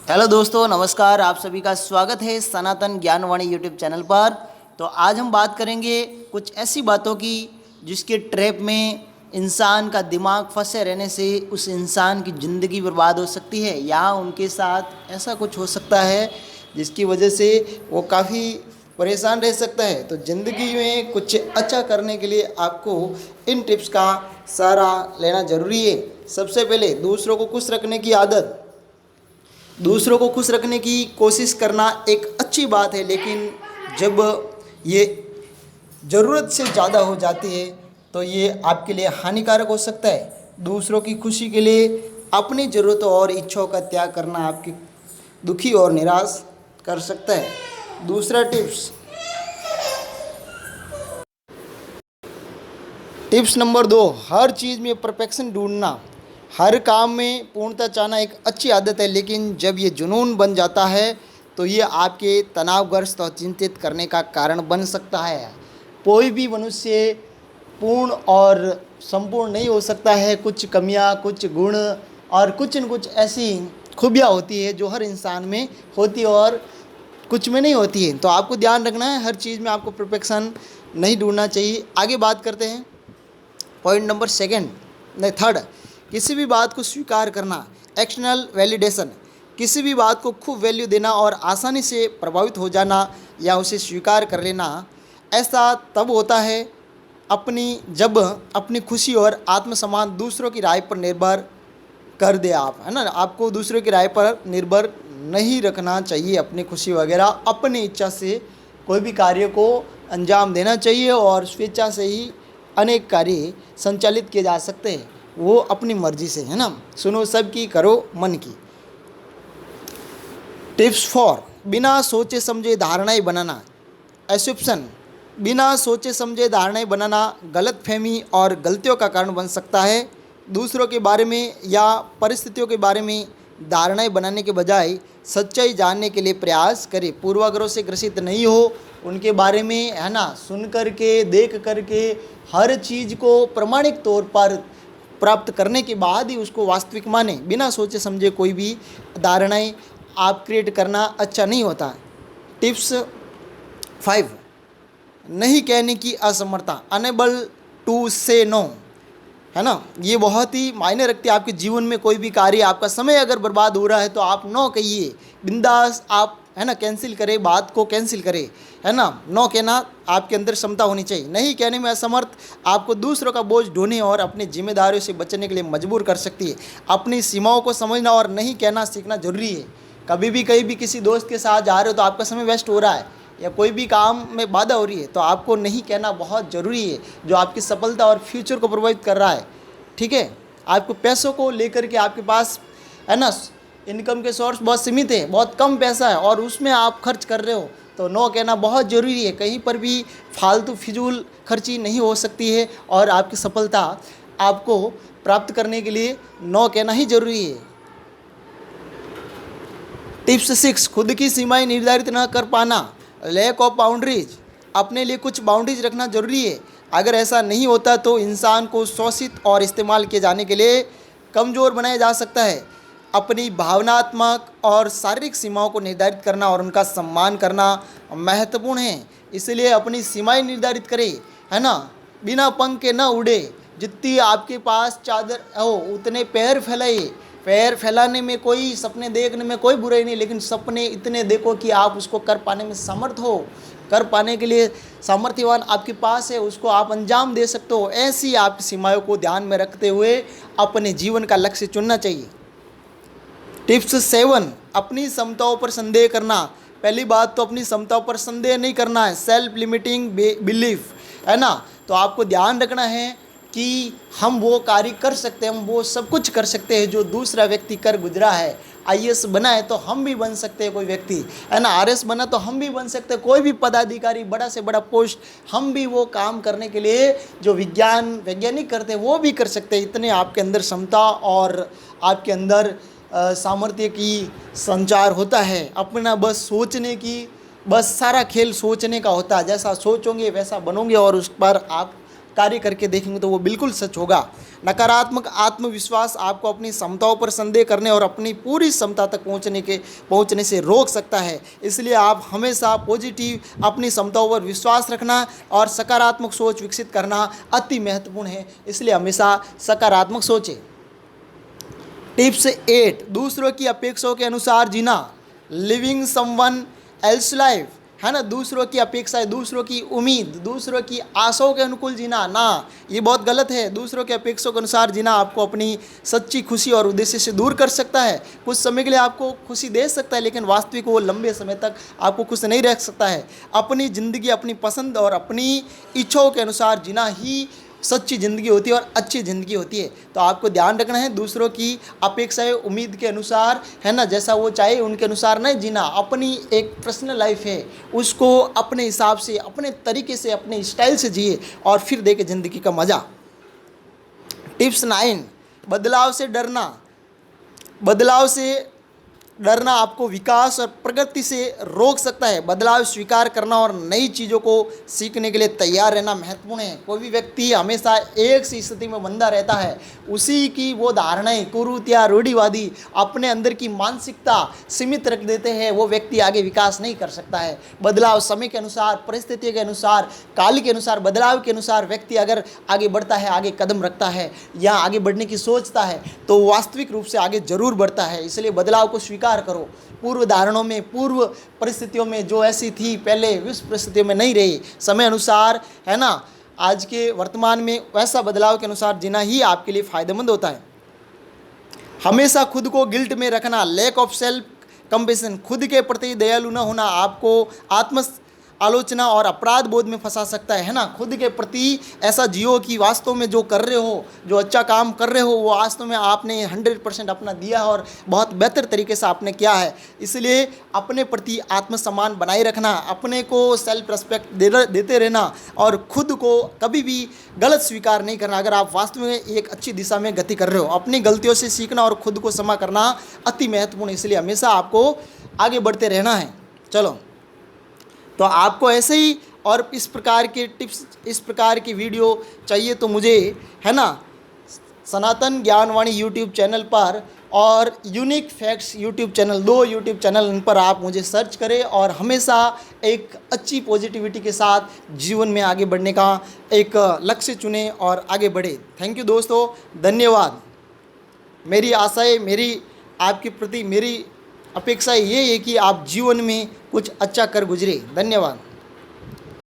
Hello दोस्तों, नमस्कार। आप सभी का स्वागत है सनातन ज्ञानवाणी यूट्यूब चैनल पर। तो आज हम बात करेंगे कुछ ऐसी बातों की जिसके ट्रैप में इंसान का दिमाग फंसे रहने से उस इंसान की ज़िंदगी बर्बाद हो सकती है, या उनके साथ ऐसा कुछ हो सकता है जिसकी वजह से वो काफ़ी परेशान रह सकता है। तो ज़िंदगी में कुछ अच्छा करने के लिए आपको इन टिप्स का सहारा लेना ज़रूरी है। सबसे पहले दूसरों को खुश रखने की आदत। दूसरों को खुश रखने की कोशिश करना एक अच्छी बात है, लेकिन जब ये ज़रूरत से ज़्यादा हो जाती है तो ये आपके लिए हानिकारक हो सकता है। दूसरों की खुशी के लिए अपनी ज़रूरतों और इच्छाओं का त्याग करना आपकी दुखी और निराश कर सकता है। दूसरा टिप्स नंबर 2, हर चीज़ में परफेक्शन ढूंढना। हर काम में पूर्णता चाहना एक अच्छी आदत है, लेकिन जब ये जुनून बन जाता है तो ये आपके तनावग्रस्त और चिंतित करने का कारण बन सकता है। कोई भी मनुष्य पूर्ण और संपूर्ण नहीं हो सकता है। कुछ कमियां, कुछ गुण और कुछ न कुछ ऐसी खूबियाँ होती है जो हर इंसान में होती है और कुछ में नहीं होती है। तो आपको ध्यान रखना है, हर चीज़ में आपको परफेक्शन नहीं ढूंढना चाहिए। आगे बात करते हैं पॉइंट नंबर थर्ड, किसी भी बात को स्वीकार करना। एक्सटर्नल वैलिडेशन, किसी भी बात को खूब वैल्यू देना और आसानी से प्रभावित हो जाना या उसे स्वीकार कर लेना। ऐसा तब होता है जब अपनी खुशी और आत्मसम्मान दूसरों की राय पर निर्भर कर दे आप, है ना। आपको दूसरों की राय पर निर्भर नहीं रखना चाहिए। अपनी खुशी वगैरह अपनी इच्छा से कोई भी कार्य को अंजाम देना चाहिए और स्वेच्छा से ही अनेक कार्य संचालित किए जा सकते हैं, वो अपनी मर्जी से, है ना। सुनो सबकी, करो मन की। टिप्स 4, बिना सोचे समझे धारणाएं बनाना। एस्यूप्शन, बिना सोचे समझे धारणाएं बनाना गलतफहमी और गलतियों का कारण बन सकता है। दूसरों के बारे में या परिस्थितियों के बारे में धारणाएं बनाने के बजाय सच्चाई जानने के लिए प्रयास करें। पूर्वाग्रहों से ग्रसित नहीं हो, उनके बारे में, है ना, सुन करके, देख करके हर चीज़ को प्रमाणिक तौर पर प्राप्त करने के बाद ही उसको वास्तविक माने। बिना सोचे समझे कोई भी धारणाएं आप क्रिएट करना अच्छा नहीं होता। टिप्स 5, नहीं कहने की असमर्थता। अनेबल टू से नो, है ना। ये बहुत ही मायने रखती है आपके जीवन में। कोई भी कार्य, आपका समय अगर बर्बाद हो रहा है तो आप नो कहिए, बिंदास आप, है ना, कैंसिल करें, बात को कैंसिल करें, है ना। नो कहना आपके अंदर क्षमता होनी चाहिए। नहीं कहने में असमर्थ आपको दूसरों का बोझ ढोने और अपनी जिम्मेदारियों से बचने के लिए मजबूर कर सकती है। अपनी सीमाओं को समझना और नहीं कहना सीखना जरूरी है। कभी भी कहीं भी किसी दोस्त के साथ जा रहे हो तो आपका समय वेस्ट हो रहा है या कोई भी काम में बाधा हो रही है, तो आपको नहीं कहना बहुत ज़रूरी है, जो आपकी सफलता और फ्यूचर को प्रभावित कर रहा है। ठीक है, आपको पैसों को लेकर के आपके पास, है ना, इनकम के सोर्स बहुत सीमित है, बहुत कम पैसा है और उसमें आप खर्च कर रहे हो, तो नो कहना बहुत ज़रूरी है। कहीं पर भी फालतू फिजूल खर्ची नहीं हो सकती है और आपकी सफलता आपको प्राप्त करने के लिए नो कहना ही ज़रूरी है। टिप्स 6, खुद की सीमाएं निर्धारित न कर पाना। लैक ऑफ बाउंड्रीज, अपने लिए कुछ बाउंड्रीज रखना जरूरी है। अगर ऐसा नहीं होता तो इंसान को शोषित और इस्तेमाल किए जाने के लिए कमज़ोर बनाया जा सकता है। अपनी भावनात्मक और शारीरिक सीमाओं को निर्धारित करना और उनका सम्मान करना महत्वपूर्ण है। इसलिए अपनी सीमाएं निर्धारित करें, है ना। बिना पंख के न उड़े, जितनी आपके पास चादर हो उतने पैर फैलाइए। पैर फैलाने में कोई, सपने देखने में कोई बुराई नहीं, लेकिन सपने इतने देखो कि आप उसको कर पाने में समर्थ हो। कर पाने के लिए सामर्थ्यवान आपके पास है, उसको आप अंजाम दे सकते हो। ऐसी आपकी सीमाओं को ध्यान में रखते हुए अपने जीवन का लक्ष्य चुनना चाहिए। टिप्स 7, अपनी क्षमताओं पर संदेह करना। पहली बात तो अपनी क्षमताओं पर संदेह नहीं करना है, सेल्फ लिमिटिंग बिलीफ, है ना। तो आपको ध्यान रखना है कि हम वो कार्य कर सकते हैं, हम वो सब कुछ कर सकते हैं जो दूसरा व्यक्ति कर गुजरा है। आईएएस बना है तो हम भी बन सकते हैं, कोई व्यक्ति, है ना। आरएस बना तो हम भी बन सकते हैं। कोई भी पदाधिकारी, बड़ा से बड़ा पोस्ट, हम भी वो काम करने के लिए जो वैज्ञानिक करते हैं वो भी कर सकते हैं। इतने आपके अंदर क्षमता और आपके अंदर सामर्थ्य की संचार होता है। अपना बस सोचने की, बस सारा खेल सोचने का होता है। जैसा सोचोगे वैसा बनोगे और उस पर आप कार्य करके देखेंगे तो वो बिल्कुल सच होगा। नकारात्मक आत्मविश्वास आपको अपनी क्षमताओं पर संदेह करने और अपनी पूरी क्षमता तक पहुंचने से रोक सकता है। इसलिए आप हमेशा पॉजिटिव अपनी क्षमताओं पर विश्वास रखना और सकारात्मक सोच विकसित करना अति महत्वपूर्ण है। इसलिए हमेशा सकारात्मक सोचें। टिप्स 8, दूसरों की अपेक्षाओं के अनुसार जीना। लिविंग समवन एल्स लाइफ, है ना। दूसरों की अपेक्षाएं, दूसरों की उम्मीद, दूसरों की आशाओं के अनुकूल जीना ना, ये बहुत गलत है। दूसरों के अपेक्षाओं के अनुसार जीना आपको अपनी सच्ची खुशी और उद्देश्य से दूर कर सकता है। कुछ समय के लिए आपको खुशी दे सकता है, लेकिन वास्तविक वो लंबे समय तक आपको खुश नहीं रख सकता है। अपनी ज़िंदगी अपनी पसंद और अपनी इच्छाओं के अनुसार जीना ही सच्ची ज़िंदगी होती है और अच्छी ज़िंदगी होती है। तो आपको ध्यान रखना है, दूसरों की अपेक्षाएं उम्मीद के अनुसार, है ना, जैसा वो चाहे उनके अनुसार नहीं जीना। अपनी एक पर्सनल लाइफ है, उसको अपने हिसाब से, अपने तरीके से, अपने स्टाइल से जिए और फिर देखे ज़िंदगी का मज़ा। टिप्स 9, बदलाव से डरना। बदलाव से डरना आपको विकास और प्रगति से रोक सकता है। बदलाव स्वीकार करना और नई चीज़ों को सीखने के लिए तैयार रहना महत्वपूर्ण है। कोई भी व्यक्ति हमेशा एक सी स्थिति में बंधा रहता है, उसी की वो धारणाएं, कुरीतियाँ, रूढ़िवादी अपने अंदर की मानसिकता सीमित रख देते हैं, वो व्यक्ति आगे विकास नहीं कर सकता है। बदलाव समय के अनुसार, परिस्थिति के अनुसार, काल के अनुसार, बदलाव के अनुसार व्यक्ति अगर आगे बढ़ता है, आगे कदम रखता है या आगे बढ़ने की सोचता है तो वास्तविक रूप से आगे जरूर बढ़ता है। इसलिए बदलाव को स्वीकार करो। पूर्व धारणों में, पूर्व परिस्थितियों में जो ऐसी थी पहले, उस परिस्थितियों में नहीं रही। समय अनुसार, है ना, आज के वर्तमान में वैसा बदलाव के अनुसार जीना ही आपके लिए फ़ायदेमंद होता है। हमेशा खुद को गिल्ट में रखना, लैक ऑफ सेल्फ कंपेशन, खुद के प्रति दयालु न होना आपको आत्म आलोचना और अपराध बोध में फंसा सकता है ना। खुद के प्रति ऐसा जियो कि वास्तव में जो कर रहे हो, जो अच्छा काम कर रहे हो, वो वास्तव में आपने 100% अपना दिया और बहुत बेहतर तरीके से आपने किया है। इसलिए अपने प्रति आत्मसम्मान बनाए रखना, अपने को सेल्फ रिस्पेक्ट देते रहना और खुद को कभी भी गलत स्वीकार नहीं करना। अगर आप वास्तव में एक अच्छी दिशा में गति कर रहे हो, अपनी गलतियों से सीखना और खुद को क्षमा करना अति महत्वपूर्ण है। इसलिए हमेशा आपको आगे बढ़ते रहना है। चलो, तो आपको ऐसे ही और इस प्रकार के टिप्स, इस प्रकार की वीडियो चाहिए तो मुझे, है ना, सनातन ज्ञानवाणी यूट्यूब चैनल पर और unique facts YouTube channel, 2 YouTube channel, इन पर आप मुझे सर्च करें और हमेशा एक अच्छी पॉजिटिविटी के साथ जीवन में आगे बढ़ने का एक लक्ष्य चुनें और आगे बढ़े। थैंक यू दोस्तों, धन्यवाद। मेरी आशाएं, मेरी आपके प्रति मेरी अपेक्षा ये है कि आप जीवन में कुछ अच्छा कर गुजरे। धन्यवाद।